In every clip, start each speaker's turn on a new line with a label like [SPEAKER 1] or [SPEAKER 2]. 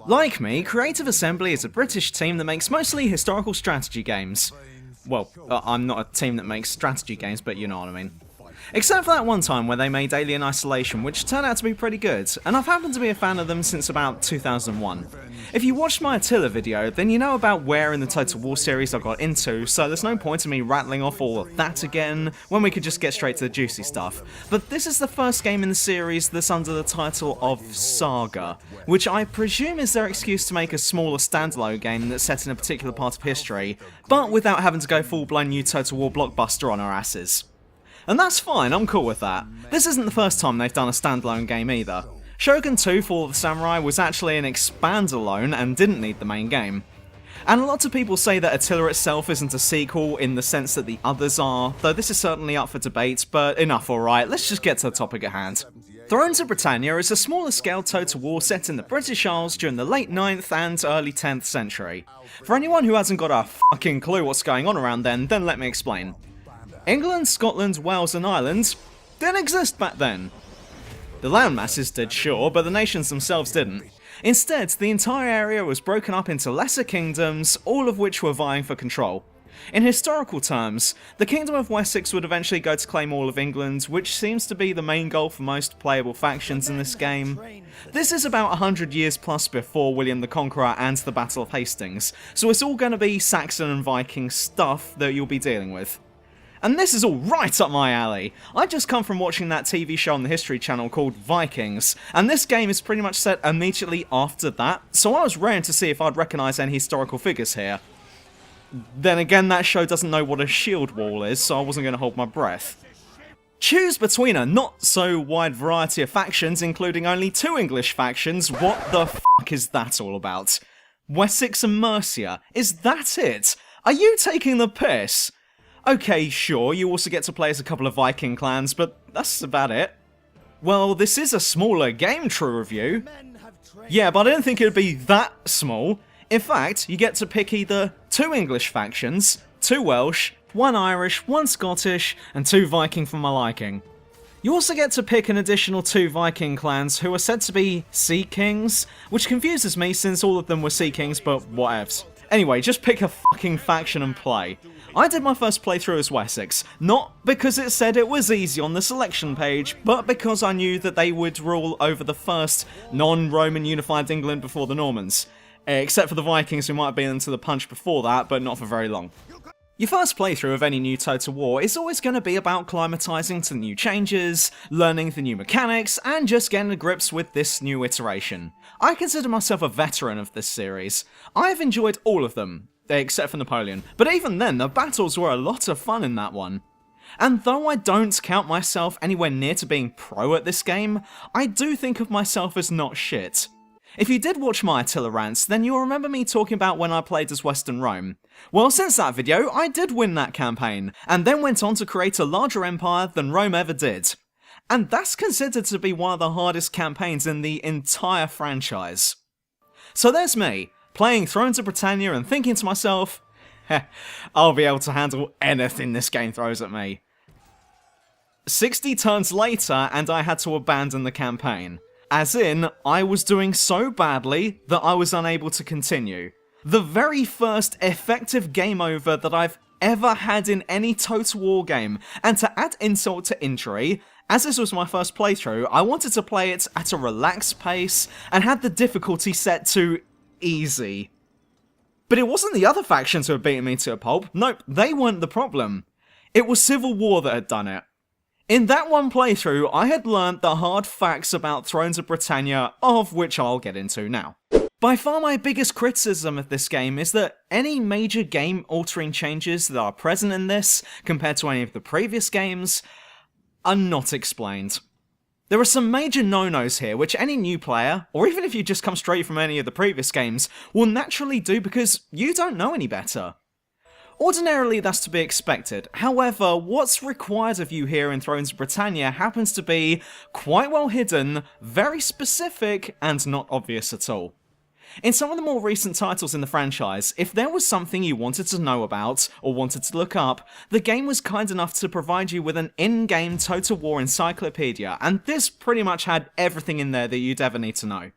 [SPEAKER 1] Like me, Creative Assembly is a British team that makes mostly historical strategy games. Well, I'm not a team that makes strategy games, but you know what I mean. Except for that one time where they made Alien Isolation, which turned out to be pretty good, and I've happened to be a fan of them since about 2001. If you watched my Attila video, then you know about where in the Total War series I got into, so there's no point in me rattling off all of that again, when we could just get straight to the juicy stuff. But this is the first game in the series that's under the title of Saga, which I presume is their excuse to make a smaller standalone game that's set in a particular part of history, but without having to go full-blown new Total War blockbuster on our asses. And that's fine, I'm cool with that. This isn't the first time they've done a standalone game either. Shogun 2 Fall of the Samurai was actually an expand-alone and didn't need the main game. And a lot of people say that Attila itself isn't a sequel in the sense that the others are, though this is certainly up for debate, but enough alright, let's just get to the topic at hand. Thrones of Britannia is a smaller scale Total War set in the British Isles during the late 9th and early 10th century. For anyone who hasn't got a fucking clue what's going on around then let me explain. England, Scotland, Wales and Ireland didn't exist back then. The landmasses did, sure, but the nations themselves didn't. Instead, the entire area was broken up into lesser kingdoms, all of which were vying for control. In historical terms, the Kingdom of Wessex would eventually go to claim all of England, which seems to be the main goal for most playable factions in this game. This is about 100 years plus before William the Conqueror and the Battle of Hastings, so it's all going to be Saxon and Viking stuff that you'll be dealing with. And this is all right up my alley. I just come from watching that TV show on the History Channel called Vikings, and this game is pretty much set immediately after that, so I was raring to see if I'd recognise any historical figures here. Then again, that show doesn't know what a shield wall is, so I wasn't going to hold my breath. Choose between a not so wide variety of factions, including only 2 English factions. What the fuck is that all about? Wessex and Mercia, is that it? Are you taking the piss? Okay, sure, you also get to play as a couple of Viking clans, but that's about it. Well, this is a smaller game, true review. Yeah, but I didn't think it would be that small. In fact, you get to pick either 2 English factions, 2 Welsh, 1 Irish, 1 Scottish, and 2 Viking for my liking. You also get to pick an additional 2 Viking clans who are said to be Sea Kings, which confuses me since all of them were Sea Kings, but whatevs. Anyway, just pick a fucking faction and play. I did my first playthrough as Wessex, not because it said it was easy on the selection page, but because I knew that they would rule over the first non-Roman unified England before the Normans. Except for the Vikings who might have been into the punch before that, but not for very long. Your first playthrough of any new Total War is always going to be about acclimatising to the new changes, learning the new mechanics, and just getting to grips with this new iteration. I consider myself a veteran of this series. I've enjoyed all of them, except for Napoleon, but even then the battles were a lot of fun in that one. And though I don't count myself anywhere near to being pro at this game, I do think of myself as not shit. If you did watch my Attila rants, then you'll remember me talking about when I played as Western Rome. Well, since that video, I did win that campaign, and then went on to create a larger empire than Rome ever did. And that's considered to be one of the hardest campaigns in the entire franchise. So there's me, playing Thrones of Britannia and thinking to myself, I'll be able to handle anything this game throws at me. 60 turns later, and I had to abandon the campaign. As in, I was doing so badly that I was unable to continue. The very first effective game over that I've ever had in any Total War game, and to add insult to injury, as this was my first playthrough, I wanted to play it at a relaxed pace, and had the difficulty set to easy. But it wasn't the other factions who had beaten me to a pulp, nope, they weren't the problem. It was Civil War that had done it. In that one playthrough, I had learnt the hard facts about Thrones of Britannia, of which I'll get into now. By far my biggest criticism of this game is that any major game-altering changes that are present in this, compared to any of the previous games, are not explained. There are some major no-nos here which any new player, or even if you just come straight from any of the previous games, will naturally do because you don't know any better. Ordinarily that's to be expected, however, what's required of you here in Thrones of Britannia happens to be quite well hidden, very specific, and not obvious at all. In some of the more recent titles in the franchise, if there was something you wanted to know about, or wanted to look up, the game was kind enough to provide you with an in-game Total War encyclopedia, and this pretty much had everything in there that you'd ever need to know.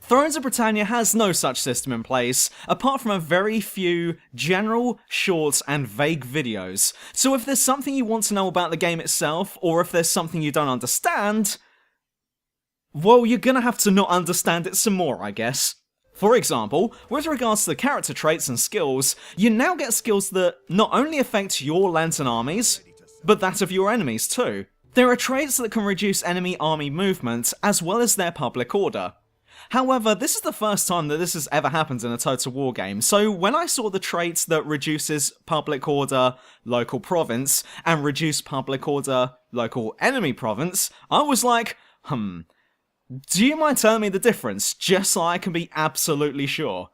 [SPEAKER 1] Thrones of Britannia has no such system in place, apart from a very few general, short, and vague videos. So if there's something you want to know about the game itself, or if there's something you don't understand, well, you're gonna have to not understand it some more, I guess. For example, with regards to the character traits and skills, you now get skills that not only affect your lantern armies, but that of your enemies too. There are traits that can reduce enemy army movement, as well as their public order. However, this is the first time that this has ever happened in a Total War game, so when I saw the traits that reduces public order, local province, and reduce public order, local enemy province, I was like, do you mind telling me the difference, just so I can be absolutely sure?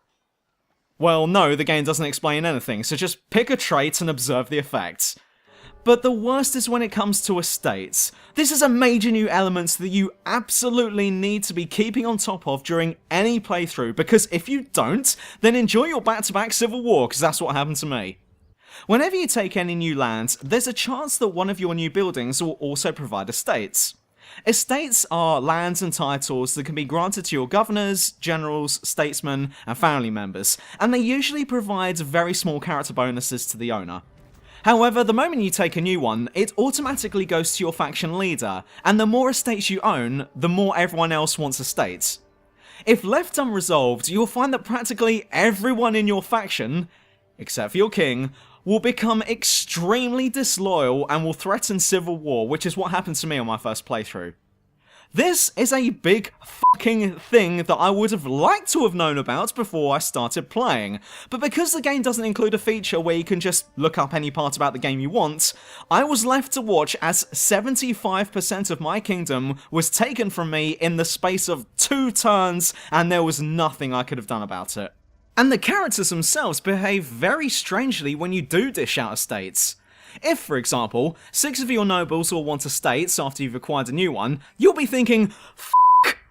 [SPEAKER 1] Well, no, the game doesn't explain anything, so just pick a trait and observe the effects. But the worst is when it comes to estates. This is a major new element that you absolutely need to be keeping on top of during any playthrough, because if you don't, then enjoy your back-to-back civil war, because that's what happened to me. Whenever you take any new land, there's a chance that one of your new buildings will also provide estates. Estates are lands and titles that can be granted to your governors, generals, statesmen, and family members, and they usually provide very small character bonuses to the owner. However, the moment you take a new one, it automatically goes to your faction leader, and the more estates you own, the more everyone else wants estates. If left unresolved, you'll find that practically everyone in your faction, except for your king, will become extremely disloyal and will threaten civil war, which is what happened to me on my first playthrough. This is a big fucking thing that I would have liked to have known about before I started playing, but because the game doesn't include a feature where you can just look up any part about the game you want, I was left to watch as 75% of my kingdom was taken from me in the space of 2 turns, and there was nothing I could have done about it. And the characters themselves behave very strangely when you do dish out estates. If, for example, 6 of your nobles all want estates after you've acquired a new one, you'll be thinking, "F***,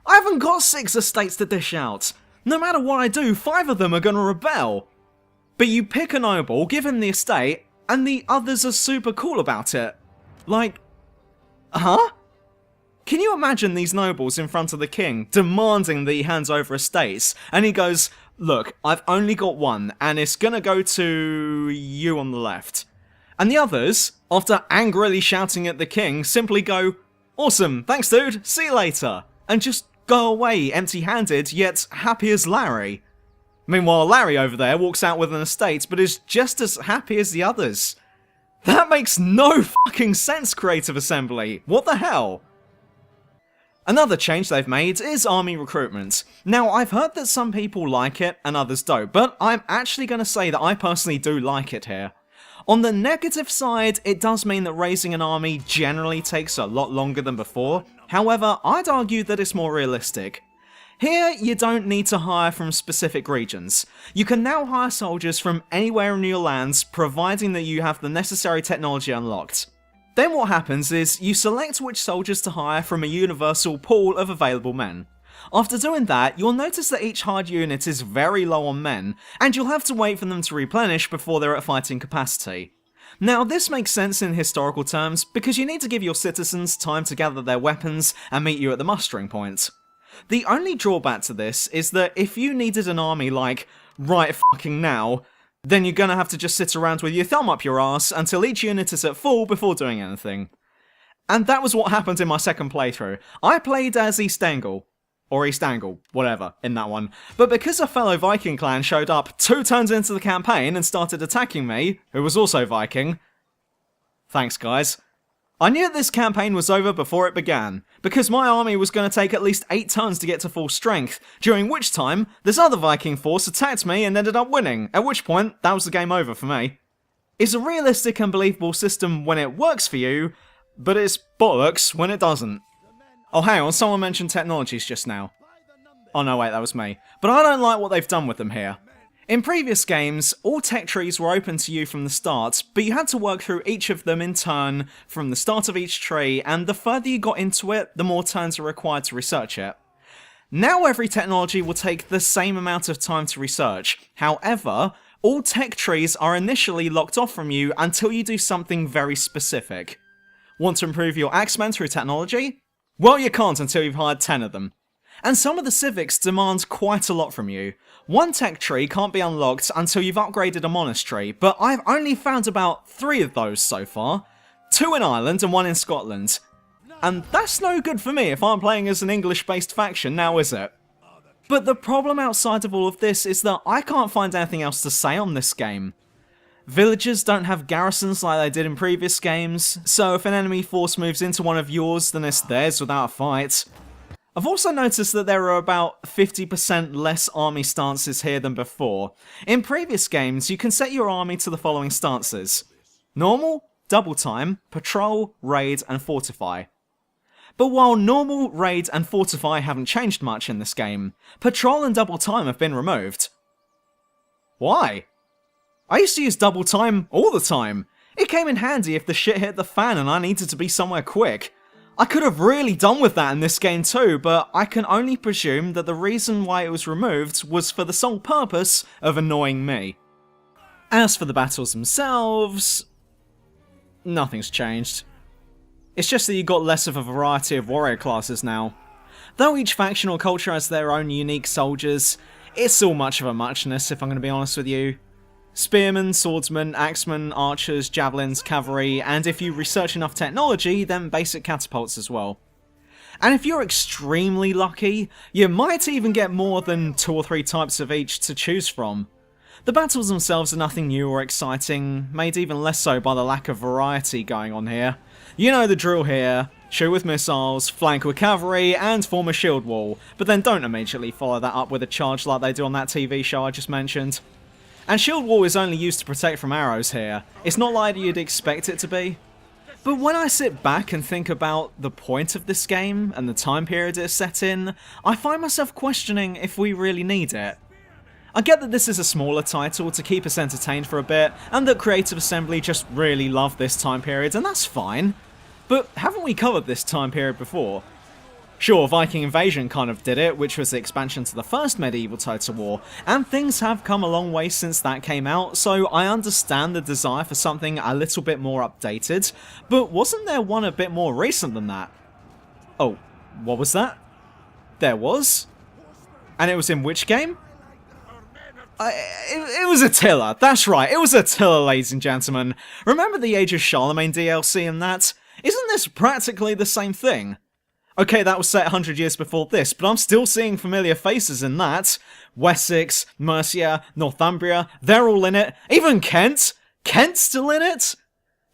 [SPEAKER 1] I haven't got 6 estates to dish out. No matter what I do, 5 of them are gonna rebel." But you pick a noble, give him the estate, and the others are super cool about it. Like, huh? Can you imagine these nobles in front of the king, demanding that he hands over estates, and he goes, "Look, I've only got 1, and it's gonna go to you on the left." And the others, after angrily shouting at the king, simply go, "Awesome, thanks dude, see you later," and just go away empty-handed, yet happy as Larry. Meanwhile, Larry over there walks out with an estate, but is just as happy as the others. That makes no fucking sense, Creative Assembly. What the hell? Another change they've made is army recruitment. Now, I've heard that some people like it and others don't, but I'm actually going to say that I personally do like it here. On the negative side, it does mean that raising an army generally takes a lot longer than before. However, I'd argue that it's more realistic. Here, you don't need to hire from specific regions. You can now hire soldiers from anywhere in your lands, providing that you have the necessary technology unlocked. Then what happens is, you select which soldiers to hire from a universal pool of available men. After doing that, you'll notice that each hired unit is very low on men, and you'll have to wait for them to replenish before they're at fighting capacity. Now, this makes sense in historical terms, because you need to give your citizens time to gather their weapons and meet you at the mustering point. The only drawback to this is that if you needed an army like, right fucking now, then you're gonna have to just sit around with your thumb up your ass until each unit is at full before doing anything. And that was what happened in my second playthrough. I played as East Angle, or East Angle, whatever, in that one. But because a fellow Viking clan showed up 2 turns into the campaign and started attacking me, who was also Viking, thanks guys, I knew that this campaign was over before it began, because my army was going to take at least 8 turns to get to full strength, during which time, this other Viking force attacked me and ended up winning, at which point, that was the game over for me. It's a realistic and believable system when it works for you, but it's bollocks when it doesn't. Oh hang on, someone mentioned technologies just now. Oh no wait, that was me. But I don't like what they've done with them here. In previous games, all tech trees were open to you from the start, but you had to work through each of them in turn from the start of each tree, and the further you got into it, the more turns are required to research it. Now every technology will take the same amount of time to research. However, all tech trees are initially locked off from you until you do something very specific. Want to improve your axemen through technology? Well, you can't until you've hired 10 of them. And some of the civics demand quite a lot from you. One tech tree can't be unlocked until you've upgraded a monastery, but I've only found about 3 of those so far. 2 in Ireland and 1 in Scotland. And that's no good for me if I'm playing as an English-based faction, now is it? But the problem outside of all of this is that I can't find anything else to say on this game. Villagers don't have garrisons like they did in previous games, so if an enemy force moves into one of yours, then it's theirs without a fight. I've also noticed that there are about 50% less army stances here than before. In previous games, you can set your army to the following stances: normal, double time, patrol, raid, and fortify. But while normal, raid, and fortify haven't changed much in this game, patrol and double time have been removed. Why? I used to use double time all the time. It came in handy if the shit hit the fan and I needed to be somewhere quick. I could have really done with that in this game too, but I can only presume that the reason why it was removed was for the sole purpose of annoying me. As for the battles themselves, nothing's changed. It's just that you got less of a variety of warrior classes now. Though each faction or culture has their own unique soldiers, it's all much of a muchness if I'm going to be honest with you. Spearmen, swordsmen, axemen, archers, javelins, cavalry, and if you research enough technology, then basic catapults as well. And if you're extremely lucky, you might even get more than 2 or 3 types of each to choose from. The battles themselves are nothing new or exciting, made even less so by the lack of variety going on here. You know the drill here: shoot with missiles, flank with cavalry, and form a shield wall, but then don't immediately follow that up with a charge like they do on that TV show I just mentioned. And shield wall is only used to protect from arrows here. It's not like you'd expect it to be. But when I sit back and think about the point of this game and the time period it's set in, I find myself questioning if we really need it. I get that this is a smaller title to keep us entertained for a bit, and that Creative Assembly just really love this time period, and that's fine. But haven't we covered this time period before? Sure, Viking Invasion kind of did it, which was the expansion to the first medieval Total War, and things have come a long way since that came out, so I understand the desire for something a little bit more updated, but wasn't there one a bit more recent than that? Oh, what was that? There was? And it was in which game? It was Attila, that's right, it was Attila, ladies and gentlemen. Remember the Age of Charlemagne DLC and that? Isn't this practically the same thing? Okay, that was set 100 years before this, but I'm still seeing familiar faces in that. Wessex, Mercia, Northumbria, they're all in it. Even Kent! Kent's still in it?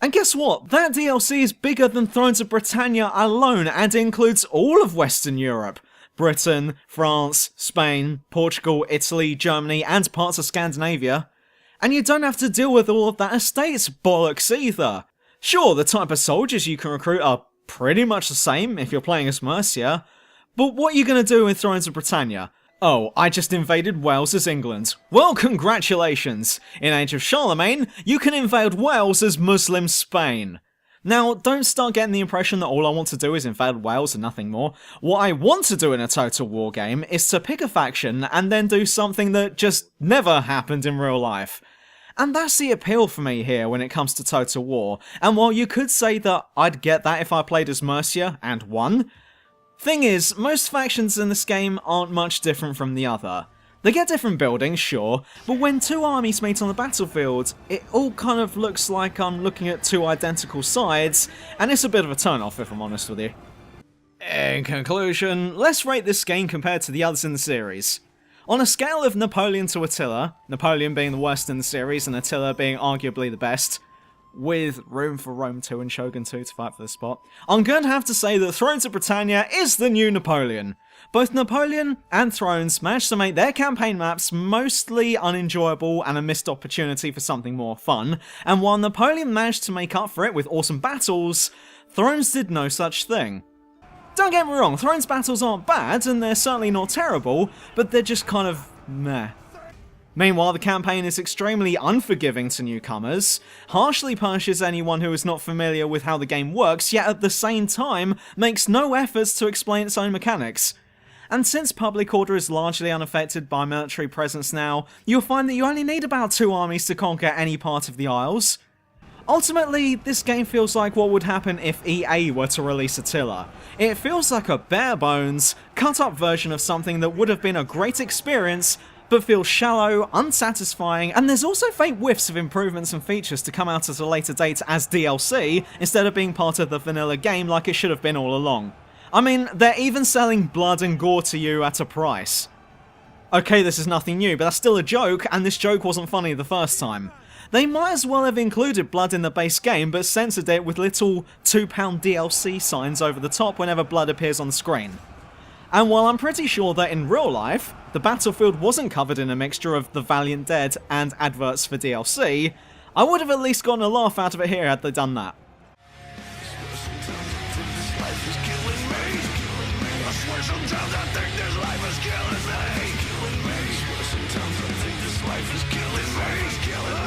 [SPEAKER 1] And guess what? That DLC is bigger than Thrones of Britannia alone and includes all of Western Europe. Britain, France, Spain, Portugal, Italy, Germany, and parts of Scandinavia. And you don't have to deal with all of that estate's bollocks either. Sure, the type of soldiers you can recruit are pretty much the same if you're playing as Mercia, but what are you going to do in Thrones of Britannia? Oh, I just invaded Wales as England. Well, congratulations! In Age of Charlemagne, you can invade Wales as Muslim Spain. Now, don't start getting the impression that all I want to do is invade Wales and nothing more. What I want to do in a Total War game is to pick a faction and then do something that just never happened in real life. And that's the appeal for me here when it comes to Total War, and while you could say that I'd get that if I played as Mercia and won, thing is, most factions in this game aren't much different from the other. They get different buildings, sure, but when 2 armies meet on the battlefield, it all kind of looks like I'm looking at 2 identical sides, and it's a bit of a turn-off if I'm honest with you. In conclusion, let's rate this game compared to the others in the series. On a scale of Napoleon to Attila, Napoleon being the worst in the series and Attila being arguably the best, with room for Rome 2 and Shogun 2 to fight for the spot, I'm going to have to say that Thrones of Britannia is the new Napoleon. Both Napoleon and Thrones managed to make their campaign maps mostly unenjoyable and a missed opportunity for something more fun, and while Napoleon managed to make up for it with awesome battles, Thrones did no such thing. Don't get me wrong, Thrones battles aren't bad, and they're certainly not terrible, but they're just kind of meh. Meanwhile, the campaign is extremely unforgiving to newcomers, harshly punishes anyone who is not familiar with how the game works, yet at the same time makes no efforts to explain its own mechanics. And since public order is largely unaffected by military presence now, you'll find that you only need about 2 armies to conquer any part of the Isles. Ultimately, this game feels like what would happen if EA were to release Attila. It feels like a bare bones, cut up version of something that would have been a great experience, but feels shallow, unsatisfying, and there's also faint whiffs of improvements and features to come out at a later date as DLC, instead of being part of the vanilla game like it should have been all along. I mean, they're even selling blood and gore to you at a price. Okay, this is nothing new, but that's still a joke, and this joke wasn't funny the first time. They might as well have included blood in the base game, but censored it with little £2 DLC signs over the top whenever blood appears on the screen. And while I'm pretty sure that in real life, the battlefield wasn't covered in a mixture of the Valiant Dead and adverts for DLC, I would have at least gotten a laugh out of it here had they done that.
[SPEAKER 2] Sometimes I think this life is killing me.